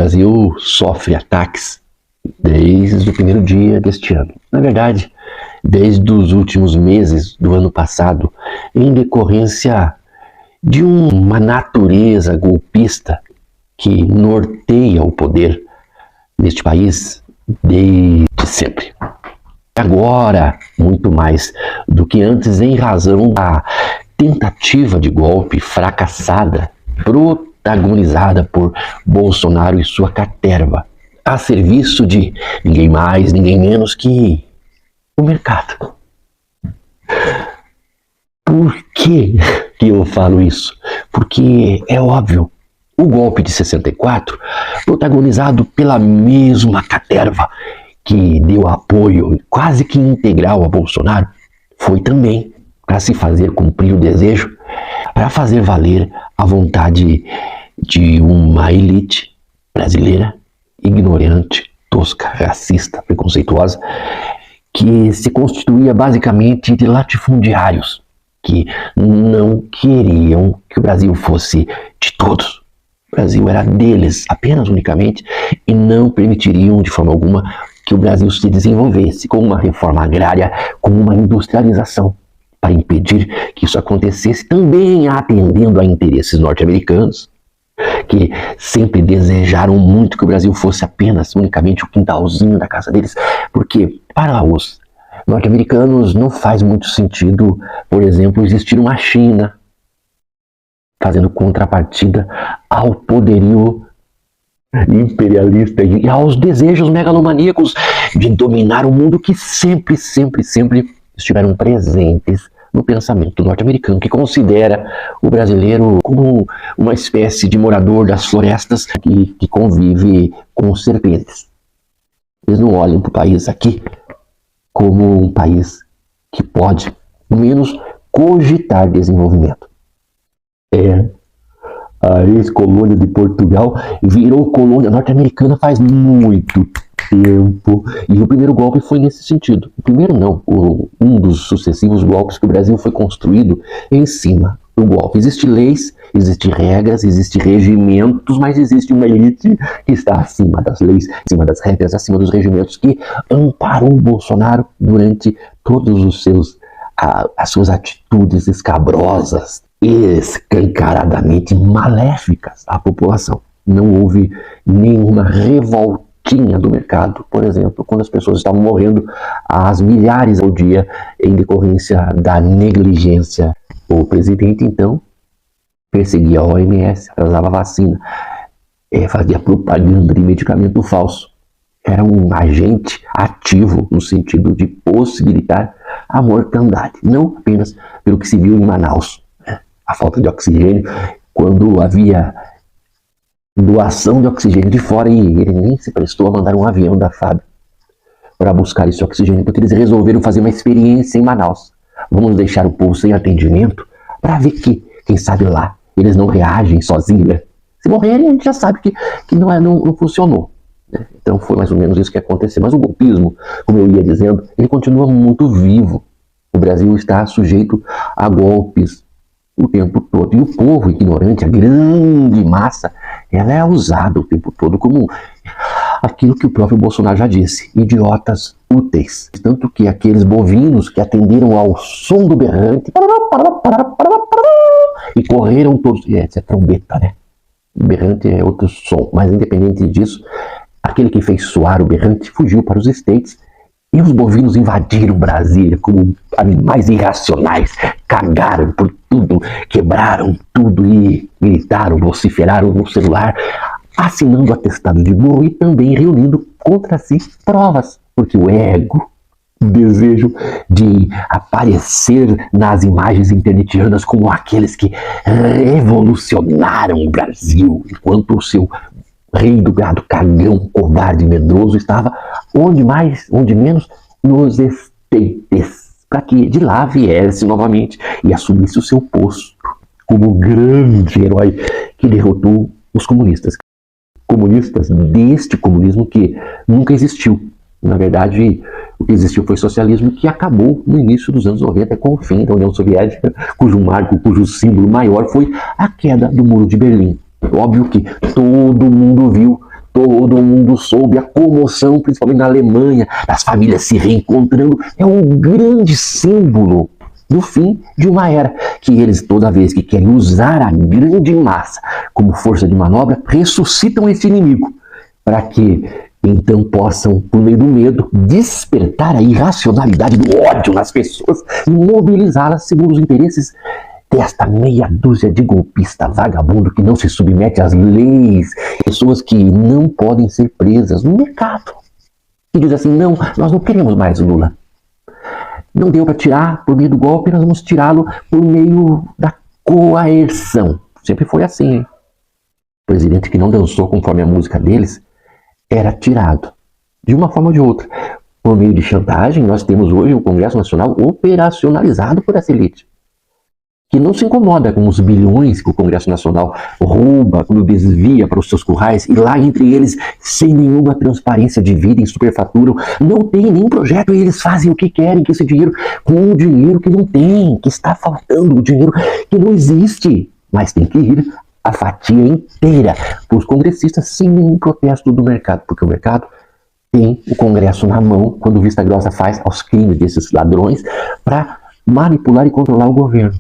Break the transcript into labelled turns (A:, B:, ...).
A: Brasil sofre ataques desde o primeiro dia deste ano. Na verdade, desde os últimos meses do ano passado, em decorrência de uma natureza golpista que norteia o poder neste país desde sempre. Agora, muito mais do que antes, em razão da tentativa de golpe fracassada, protagonizada por Bolsonaro e sua caterva, a serviço de ninguém mais, ninguém menos que o mercado. Por que eu falo isso? Porque é óbvio, o golpe de 64, protagonizado pela mesma caterva que deu apoio quase que integral a Bolsonaro, foi também para se fazer cumprir o desejo, para fazer valer a vontade de uma elite brasileira ignorante, tosca, racista, preconceituosa, que se constituía basicamente de latifundiários que não queriam que o Brasil fosse de todos. O Brasil era deles, apenas, unicamente, e não permitiriam de forma alguma que o Brasil se desenvolvesse com uma reforma agrária, com uma industrialização, para impedir que isso acontecesse, também atendendo a interesses norte-americanos, que sempre desejaram muito que o Brasil fosse apenas, unicamente, o quintalzinho da casa deles, porque para os norte-americanos não faz muito sentido, por exemplo, existir uma China fazendo contrapartida ao poderio imperialista e aos desejos megalomaníacos de dominar o mundo que sempre estiveram presentes no pensamento norte-americano, que considera o brasileiro como uma espécie de morador das florestas que convive com serpentes. Eles não olham para o país aqui como um país que pode, ao menos, cogitar desenvolvimento. A ex-colônia de Portugal virou colônia norte-americana faz muito tempo. E o primeiro golpe foi nesse sentido. O primeiro não, um dos sucessivos golpes que o Brasil foi construído em cima do golpe. Existem leis, existem regras, existem regimentos, mas existe uma elite que está acima das leis, acima das regras, acima dos regimentos, que amparou o Bolsonaro durante todos as suas atitudes escabrosas, escancaradamente maléficas à população. Não houve nenhuma revoltinha do mercado, por exemplo, quando as pessoas estavam morrendo às milhares ao dia em decorrência da negligência. O presidente, então, perseguia a OMS, atrasava a vacina, fazia propaganda de medicamento falso. Era um agente ativo no sentido de possibilitar a mortandade, não apenas pelo que se viu em Manaus, a falta de oxigênio, quando havia doação de oxigênio de fora e ele nem se prestou a mandar um avião da FAB para buscar esse oxigênio, porque eles resolveram fazer uma experiência em Manaus. Vamos deixar o povo sem atendimento para ver que, quem sabe lá, eles não reagem sozinhos, né? Se morrerem, a gente já sabe que não funcionou, né? Então foi mais ou menos isso que aconteceu. Mas o golpismo, como eu ia dizendo, ele continua muito vivo. O Brasil está sujeito a golpes o tempo todo. E o povo ignorante, a grande massa, ela é usada o tempo todo como aquilo que o próprio Bolsonaro já disse, idiotas úteis. Tanto que aqueles bovinos que atenderam ao som do berrante e correram todos... Isso é trombeta, né? O berrante é outro som, mas independente disso, aquele que fez soar o berrante fugiu para os States. E os bovinos invadiram Brasília como animais irracionais, cagaram por tudo, quebraram tudo e gritaram, vociferaram no celular, assinando atestado de burro e também reunindo contra si provas. Porque o ego, o desejo de aparecer nas imagens internetianas como aqueles que revolucionaram o Brasil, enquanto o seu rei do gado cagão, covarde e medroso estava onde mais, onde menos, nos States, para que de lá viesse novamente e assumisse o seu posto como o grande herói que derrotou os comunistas. Comunistas deste comunismo que nunca existiu. Na verdade, o que existiu foi socialismo, que acabou no início dos anos 90 com o fim da União Soviética, cujo marco, cujo símbolo maior foi a queda do Muro de Berlim. Óbvio que todo mundo viu todo mundo soube a comoção, principalmente na Alemanha, das famílias se reencontrando. É um grande símbolo do fim de uma era, que eles, toda vez que querem usar a grande massa como força de manobra, ressuscitam esse inimigo, para que então possam, por meio do medo, despertar a irracionalidade do ódio nas pessoas e mobilizá-las segundo os interesses desta meia dúzia de golpista vagabundo que não se submete às leis, pessoas que não podem ser presas no mercado. E diz assim, não, nós não queremos mais Lula. Não deu para tirar por meio do golpe, nós vamos tirá-lo por meio da coerção. Sempre foi assim, hein? O presidente que não dançou conforme a música deles era tirado, de uma forma ou de outra. Por meio de chantagem, nós temos hoje o Congresso Nacional operacionalizado por essa elite, que não se incomoda com os bilhões que o Congresso Nacional rouba, quando desvia para os seus currais, e lá entre eles, sem nenhuma transparência, dividem, superfaturam, não tem nenhum projeto, e eles fazem o que querem com esse dinheiro, com o dinheiro que não tem, que está faltando, o dinheiro que não existe, mas tem que ir a fatia inteira para os congressistas sem nenhum protesto do mercado, porque o mercado tem o Congresso na mão, quando Vista Grossa faz aos crimes desses ladrões, para manipular e controlar o governo.